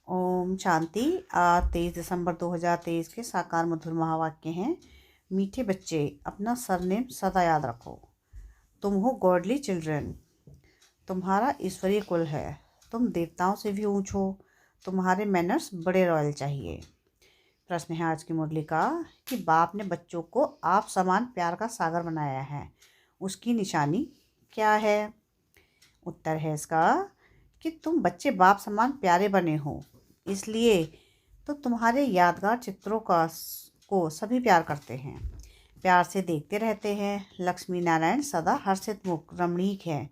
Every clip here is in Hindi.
ओम शांति। आज 23 दिसंबर 2023 के साकार मधुर महावाक्य हैं। मीठे बच्चे, अपना सरनेम सदा याद रखो। तुम हो गॉडली चिल्ड्रन। तुम्हारा ईश्वरीय कुल है। तुम देवताओं से भी ऊंच हो। तुम्हारे मैनर्स बड़े रॉयल चाहिए। प्रश्न है आज की मुरली का कि बाप ने बच्चों को आप समान प्यार का सागर बनाया है, उसकी निशानी क्या है। उत्तर है इसका कि तुम बच्चे बाप समान प्यारे बने हो, इसलिए तो तुम्हारे यादगार चित्रों को सभी प्यार करते हैं, प्यार से देखते रहते हैं। लक्ष्मी नारायण सदा हर्षित मुख रमणीक है।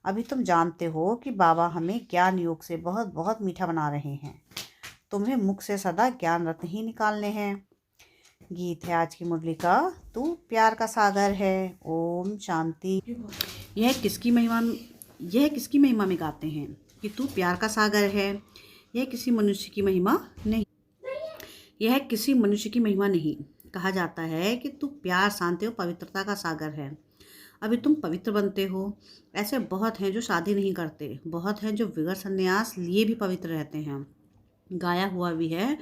अभी तुम जानते हो कि बाबा हमें ज्ञान योग से बहुत बहुत मीठा बना रहे हैं। तुम्हें मुख से सदा ज्ञान रत्न ही निकालने हैं। गीत है आज की मुरली का, तू प्यार का सागर है। ओम शांति। यह किसकी महिमा में गाते हैं कि तू प्यार का सागर है। यह किसी मनुष्य की महिमा नहीं, यह किसी मनुष्य की महिमा नहीं। कहा जाता है कि तू प्यार, शांति और पवित्रता का सागर है। अभी तुम पवित्र बनते हो। ऐसे बहुत हैं जो शादी नहीं करते, बहुत हैं जो विगर संन्यास लिए भी पवित्र रहते हैं। गाया हुआ भी है,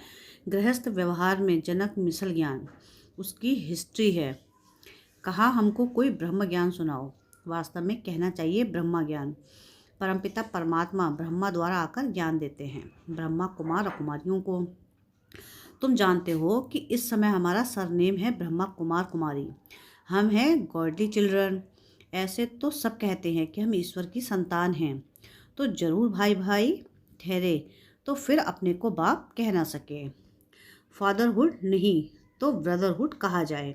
गृहस्थ व्यवहार में जनक मिसल ज्ञान, उसकी हिस्ट्री है। कहा हमको कोई ब्रह्म ज्ञान सुनाओ। वास्तव में कहना चाहिए ब्रह्मा ज्ञान। परमपिता परमात्मा ब्रह्मा द्वारा आकर ज्ञान देते हैं ब्रह्मा कुमार और कुमारियों को। तुम जानते हो कि इस समय हमारा सरनेम है ब्रह्मा कुमार कुमारी। हम हैं गॉडली चिल्ड्रन। ऐसे तो सब कहते हैं कि हम ईश्वर की संतान हैं, तो जरूर भाई भाई ठहरे तो फिर अपने को बाप कह ना सके। फादरहुड नहीं तो ब्रदरहुड कहा जाए।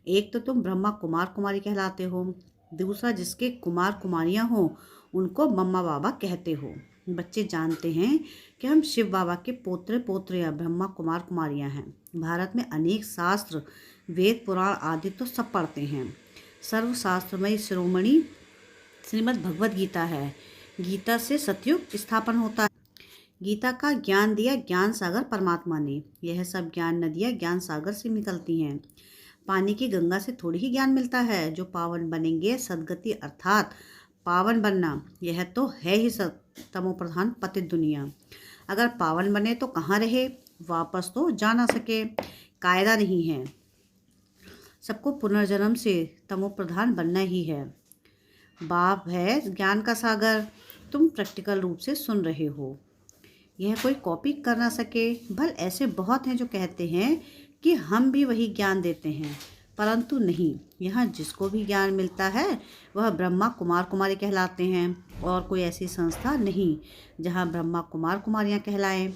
एक तो तुम ब्रह्मा कुमार कुमारी कहलाते हो, दूसरा जिसके कुमार कुमारियां हो उनको मम्मा बाबा कहते हो। बच्चे जानते हैं कि हम शिव बाबा के पोत्र पोत्रियां ब्रह्मा कुमार कुमारियां हैं। भारत में अनेक शास्त्र, वेद, पुराण आदि तो सब पढ़ते हैं। सर्वशास्त्रमयी शिरोमणि श्रीमद् भगवद गीता है। गीता से सतयुग स्थापन होता है। गीता का ज्ञान दिया ज्ञान सागर परमात्मा ने। यह सब ज्ञान नदियाँ ज्ञान सागर से निकलती हैं। पानी की गंगा से थोड़ी ही ज्ञान मिलता है। जो पावन बनेंगे सदगति अर्थात पावन बनना, यह तो है ही तमो प्रधान पतित दुनिया। अगर पावन बने तो कहाँ रहे, वापस तो जा ना सके। कायदा नहीं है, सबको पुनर्जन्म से तमो प्रधान बनना ही है। बाप है ज्ञान का सागर। तुम प्रैक्टिकल रूप से सुन रहे हो, यह कोई कॉपी कर ना सके। भल ऐसे बहुत हैं जो कहते हैं कि हम भी वही ज्ञान देते हैं, परंतु नहीं। यहाँ जिसको भी ज्ञान मिलता है वह ब्रह्मा कुमार कुमारी कहलाते हैं, और कोई ऐसी संस्था नहीं जहाँ ब्रह्मा कुमार कुमारियाँ कहलाएं।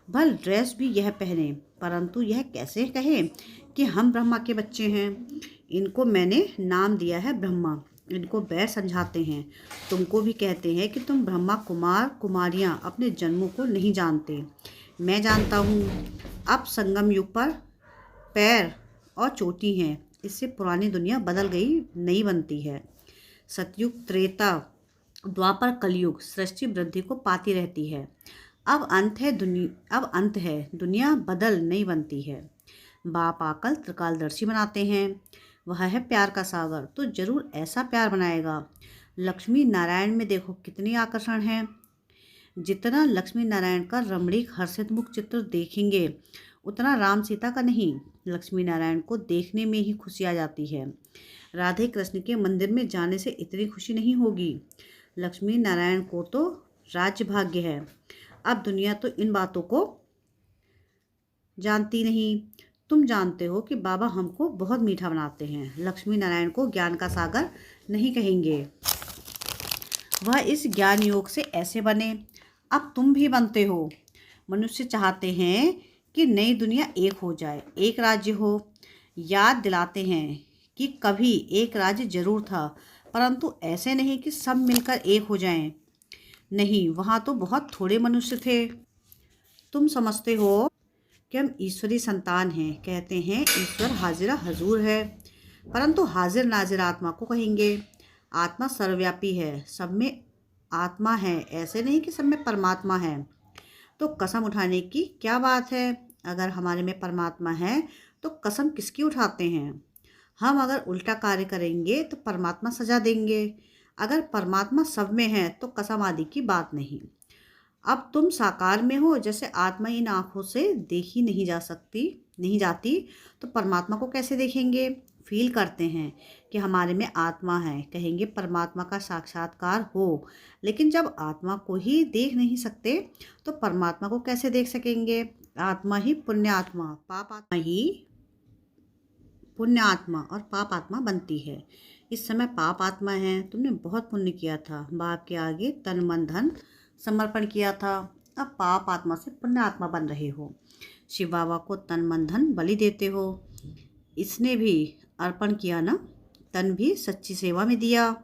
भल ड्रेस भी यह पहने, परंतु यह कैसे कहें कि हम ब्रह्मा के बच्चे हैं। इनको मैंने नाम दिया है ब्रह्मा, इनको बैर समझाते हैं। तुमको भी कहते हैं कि तुम ब्रह्मा कुमार कुमारियाँ अपने जन्मों को नहीं जानते। मैं जानता हूँ। अब संगम युग पर पैर और चोटी हैं, इससे पुरानी दुनिया बदल गई, नई बनती है। सतयुग, त्रेता, द्वापर, कलयुग सृष्टि वृद्धि को पाती रहती है। अब अंत है, दुनिया बदल नहीं बनती है। बाप आकल त्रिकालदर्शी बनाते हैं। वह है प्यार का सागर, तो जरूर ऐसा प्यार बनाएगा। लक्ष्मी नारायण में देखो कितनी आकर्षण है। जितना लक्ष्मी नारायण का रमणीक हर्षित मुख चित्र देखेंगे उतना राम सीता का नहीं। लक्ष्मी नारायण को देखने में ही खुशी आ जाती है। राधे कृष्ण के मंदिर में जाने से इतनी खुशी नहीं होगी। लक्ष्मी नारायण को तो राज्य भाग्य है। अब दुनिया तो इन बातों को जानती नहीं। तुम जानते हो कि बाबा हमको बहुत मीठा बनाते हैं। लक्ष्मी नारायण को ज्ञान का सागर नहीं कहेंगे, वह इस ज्ञान योग से ऐसे बने। अब तुम भी बनते हो। मनुष्य चाहते हैं कि नई दुनिया एक हो जाए, एक राज्य हो। याद दिलाते हैं कि कभी एक राज्य जरूर था, परंतु ऐसे नहीं कि सब मिलकर एक हो जाएं। नहीं, वहाँ तो बहुत थोड़े मनुष्य थे। तुम समझते हो कि हम ईश्वरी संतान हैं। कहते हैं ईश्वर हाजिरा हजूर है, परंतु हाजिर नाजिर आत्मा को कहेंगे। आत्मा सर्वव्यापी है, सब में आत्मा है, ऐसे नहीं कि सब में परमात्मा है। तो कसम उठाने की क्या बात है। अगर हमारे में परमात्मा है तो कसम किसकी उठाते हैं। हम अगर उल्टा कार्य करेंगे तो परमात्मा सजा देंगे। अगर परमात्मा सब में है तो कसम आदि की बात नहीं। अब तुम साकार में हो, जैसे आत्मा इन आँखों से देखी नहीं जाती, तो परमात्मा को कैसे देखेंगे? फील करते हैं कि हमारे में आत्मा है, कहेंगे परमात्मा का साक्षात्कार हो। लेकिन जब आत्मा को ही देख नहीं सकते तो परमात्मा को कैसे देख सकेंगे? आत्मा ही पुण्यात्मा, पाप आत्मा ही पुण्य आत्मा और पाप आत्मा बनती है। इस समय पाप आत्मा है, तुमने बहुत पुण्य किया था, बाप के आगे तन मन धन समर्पण किया था, अब पाप आत्मा से पुण्य आत्मा बन रहे हो। शिव बाबा को तन मन धन बलि देते हो, इसने भी अर्पण किया ना, तन भी सच्ची सेवा में दिया।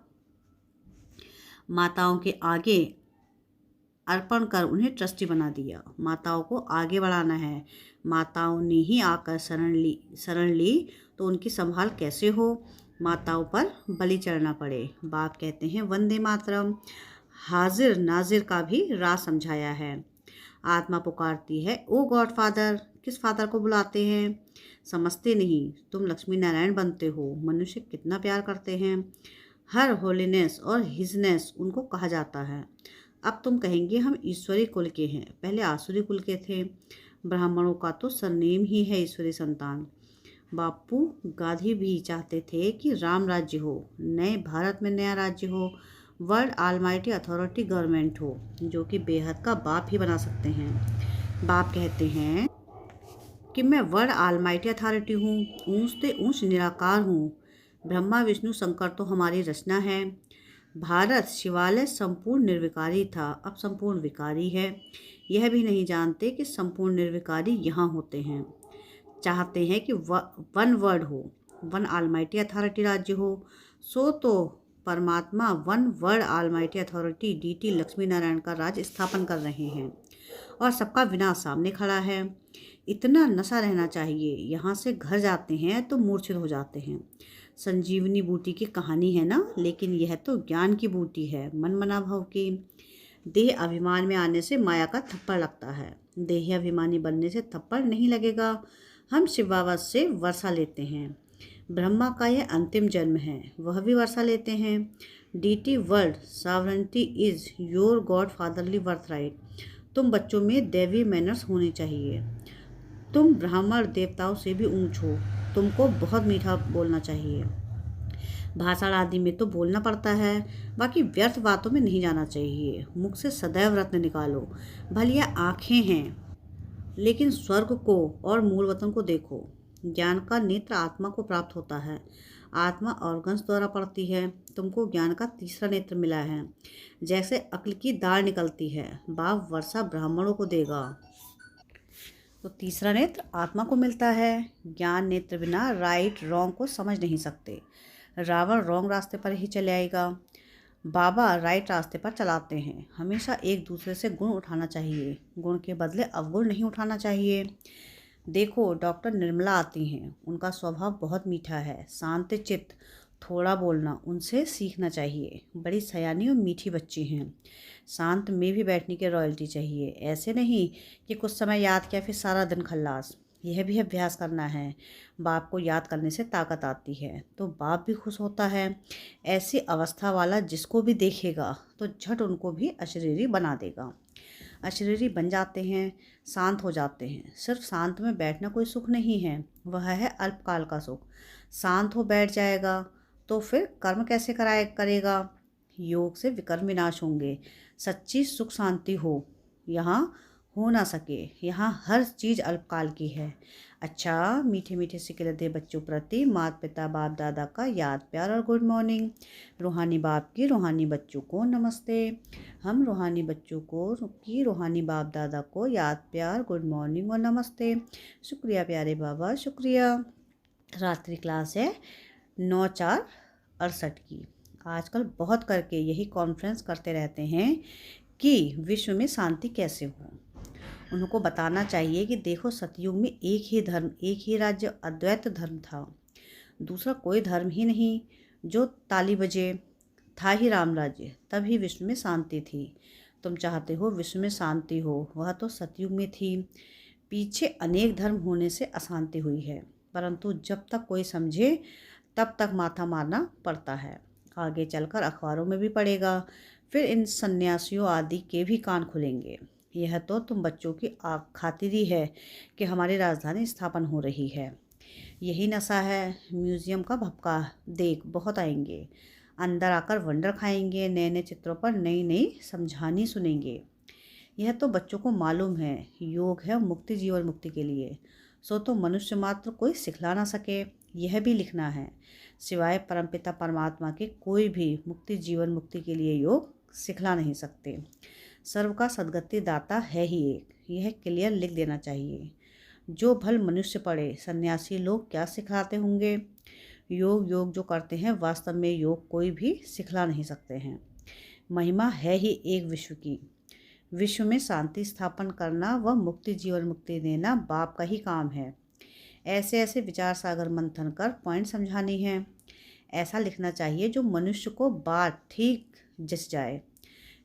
माताओं के आगे अर्पण कर उन्हें ट्रस्टी बना दिया। माताओं को आगे बढ़ाना है, माताओं ने ही आकर शरण ली तो उनकी संभाल कैसे हो? माताओं पर बलि चढ़ना पड़े। बाप कहते हैं वंदे मातरम। हाजिर नाजिर का भी राज समझाया है। आत्मा पुकारती है ओ गॉड फादर। किस फादर को बुलाते हैं? समझते नहीं, तुम लक्ष्मी नारायण बनते हो। मनुष्य कितना प्यार करते हैं, हर होलीनेस और हिजनेस उनको कहा जाता है। अब तुम कहेंगे हम ईश्वरी कुल के हैं, पहले आसुरी कुल के थे। ब्राह्मणों का तो सरनेम ही है ईश्वरी संतान। बापू गांधी भी चाहते थे कि राम राज्य हो, नए भारत में नया राज्य हो, वर्ल्ड ऑलमाइटी अथॉरिटी गवर्नमेंट हो, जो कि बेहद का बाप ही बना सकते हैं। बाप कहते हैं कि मैं वर्ल्ड ऑलमाइटी अथॉरिटी हूँ, ऊंच से ऊंच निराकार हूँ। ब्रह्मा विष्णु शंकर तो हमारी रचना है। भारत शिवालय संपूर्ण निर्विकारी था, अब संपूर्ण विकारी है। यह भी नहीं जानते कि संपूर्ण निर्विकारी यहाँ होते हैं। चाहते हैं कि वन वर्ड हो, वन ऑलमाइटी अथॉरिटी राज्य हो। सो तो परमात्मा one world almighty authority deity Lakshmi Narayan का राज स्थापन कर रहे हैं और सबका विनाश सामने खड़ा है। इतना नशा रहना चाहिए, यहाँ से घर जाते हैं तो मूर्छित हो जाते हैं। संजीवनी बूटी की कहानी है ना, लेकिन यह तो ज्ञान की बूटी है, मन मना भाव की। देह अभिमान में आने से माया का थप्पड़ लगता है, देह अभिमानी बनने से थप्पड़ नहीं लगेगा। हम शिव बाबा से वर्षा लेते हैं। ब्रह्मा का यह अंतिम जन्म है, वह भी वर्षा लेते हैं। Deity world sovereignty is your God fatherly birthright. तुम बच्चों में दैवी मैनर्स होने चाहिए। तुम ब्राह्मण देवताओं से भी ऊंच हो, तुमको बहुत मीठा बोलना चाहिए। भाषण आदि में तो बोलना पड़ता है, बाकी व्यर्थ बातों में नहीं जाना चाहिए। मुख से सदैव रत्न निकालो। भले यह आँखें हैं, लेकिन स्वर्ग को और मूल वतन को देखो। ज्ञान का नेत्र आत्मा को प्राप्त होता है, आत्मा ऑर्गन्स द्वारा पड़ती है। तुमको ज्ञान का तीसरा नेत्र मिला है, जैसे अक्ल की दाढ़ निकलती है। बाप वर्षा ब्राह्मणों को देगा, तो तीसरा नेत्र आत्मा को मिलता है। ज्ञान नेत्र बिना राइट रॉन्ग को समझ नहीं सकते। रावण रॉन्ग रास्ते पर ही चले आएगा, बाबा राइट रास्ते पर चलाते हैं। हमेशा एक दूसरे से गुण उठाना चाहिए, गुण के बदले अवगुण नहीं उठाना चाहिए। देखो डॉक्टर निर्मला आती हैं, उनका स्वभाव बहुत मीठा है, शांत चित्त, थोड़ा बोलना, उनसे सीखना चाहिए। बड़ी सयानी और मीठी बच्ची हैं, शांत में भी बैठने की रॉयल्टी चाहिए। ऐसे नहीं कि कुछ समय याद किया फिर सारा दिन खल्लास। यह भी अभ्यास करना है। बाप को याद करने से ताकत आती है, तो बाप भी खुश होता है। ऐसी अवस्था वाला जिसको भी देखेगा तो झट उनको भी अशरीरी बना देगा। अशरीरी बन जाते हैं, शांत हो जाते हैं। सिर्फ शांत में बैठना कोई सुख नहीं है, वह है अल्पकाल का सुख। शांत हो बैठ जाएगा तो फिर कर्म कैसे करेगा? योग से विकर्म विनाश होंगे। सच्ची सुख शांति हो यहाँ हो ना सके, यहाँ हर चीज़ अल्पकाल की है। अच्छा, मीठे मीठे सिक्के दे बच्चों प्रति माता पिता बाप दादा का याद प्यार और गुड मॉर्निंग। रूहानी बाप की रूहानी बच्चों को नमस्ते। हम रूहानी बच्चों को की रूहानी बाप दादा को याद प्यार गुड मॉर्निंग और नमस्ते। शुक्रिया प्यारे बाबा, शुक्रिया। रात्रि क्लास है 9/4/68 की। आजकल बहुत करके यही कॉन्फ्रेंस करते रहते हैं कि विश्व में शांति कैसे हो। उनको बताना चाहिए कि देखो सतयुग में एक ही धर्म, एक ही राज्य, अद्वैत धर्म था, दूसरा कोई धर्म ही नहीं। जो ताली बजे था ही राम राज्य, तभी विश्व में शांति थी। तुम चाहते हो विश्व में शांति हो, वह तो सतयुग में थी। पीछे अनेक धर्म होने से अशांति हुई है, परंतु जब तक कोई समझे तब तक माथा मारना पड़ता है। आगे चलकर अखबारों में भी पड़ेगा, फिर इन सन्यासियों आदि के भी कान खुलेंगे। यह तो तुम बच्चों की खातिरी है कि हमारी राजधानी स्थापन हो रही है। यही नशा है म्यूज़ियम का भपका। देख बहुत आएंगे, अंदर आकर वंडर खाएंगे, नए नए चित्रों पर नई नई समझानी सुनेंगे। यह तो बच्चों को मालूम है योग है मुक्ति, जीवन मुक्ति के लिए। सो तो मनुष्य मात्र कोई सिखला ना सके, यह भी लिखना है। सिवाय परमपिता परमात्मा के कोई भी मुक्ति जीवन मुक्ति के लिए योग सिखला नहीं सकते। सर्व का सद्गति दाता है ही एक, यह क्लियर लिख देना चाहिए। जो भल मनुष्य पढ़े, सन्यासी लोग क्या सिखाते होंगे। योग जो करते हैं वास्तव में योग कोई भी सिखला नहीं सकते हैं। महिमा है ही एक विश्व की। विश्व में शांति स्थापन करना व मुक्ति जीवन मुक्ति देना बाप का ही काम है। ऐसे ऐसे विचार सागर मंथन कर पॉइंट समझानी है। ऐसा लिखना चाहिए जो मनुष्य को बात ठीक जच जाए।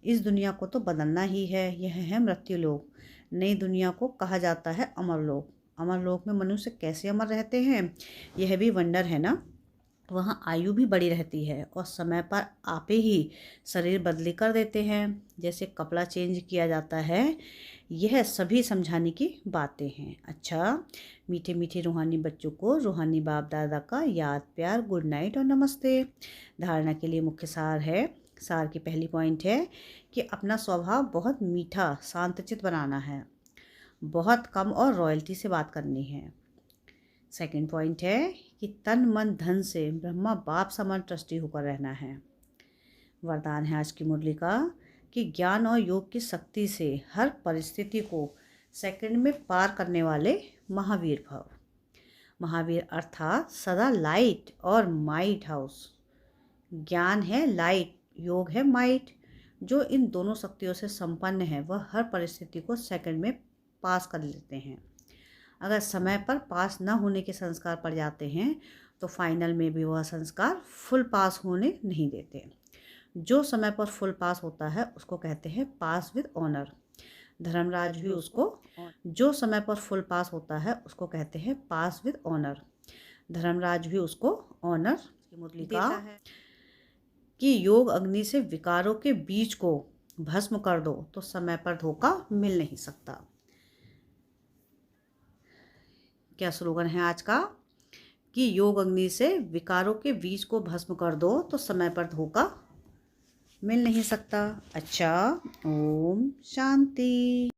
इस दुनिया को तो बदलना ही है, यह है मृत्यु लोक। नई दुनिया को कहा जाता है अमर लोक। अमर लोक में मनुष्य कैसे अमर रहते हैं, यह भी वंडर है ना। वहाँ आयु भी बड़ी रहती है और समय पर आपे ही शरीर बदली कर देते हैं, जैसे कपड़ा चेंज किया जाता है। यह सभी समझाने की बातें हैं। अच्छा, मीठे मीठे रूहानी बच्चों को रूहानी बाप दादा का याद प्यार, गुड नाइट और नमस्ते। धारणा के लिए मुख्य सार है। सार की पहली पॉइंट है कि अपना स्वभाव बहुत मीठा शांतचित्त बनाना है, बहुत कम और रॉयल्टी से बात करनी है। सेकंड पॉइंट है कि तन मन धन से ब्रह्मा बाप समान ट्रस्टी होकर रहना है। वरदान है आज की मुरली का कि ज्ञान और योग की शक्ति से हर परिस्थिति को सेकंड में पार करने वाले महावीर भव। महावीर अर्थात सदा लाइट और माइट हाउस। ज्ञान है लाइट, योग है माइट। जो इन दोनों शक्तियों से संपन्न है वह हर परिस्थिति को सेकंड में पास कर लेते हैं। अगर समय पर पास न होने के संस्कार पड़ जाते हैं तो फाइनल में भी वह संस्कार फुल पास होने नहीं देते। जो समय पर फुल पास होता है उसको कहते हैं पास विद ऑनर। धर्मराज भी उसको जो समय पर फुल पास होता है उसको कहते हैं पास विद ऑनर। धर्मराज भी उसको ऑनर मुरली का है कि योग अग्नि से विकारों के बीज को भस्म कर दो तो समय पर धोखा मिल नहीं सकता। क्या स्लोगन है आज का कि योग अग्नि से विकारों के बीज को भस्म कर दो तो समय पर धोखा मिल नहीं सकता। अच्छा, ओम शांति।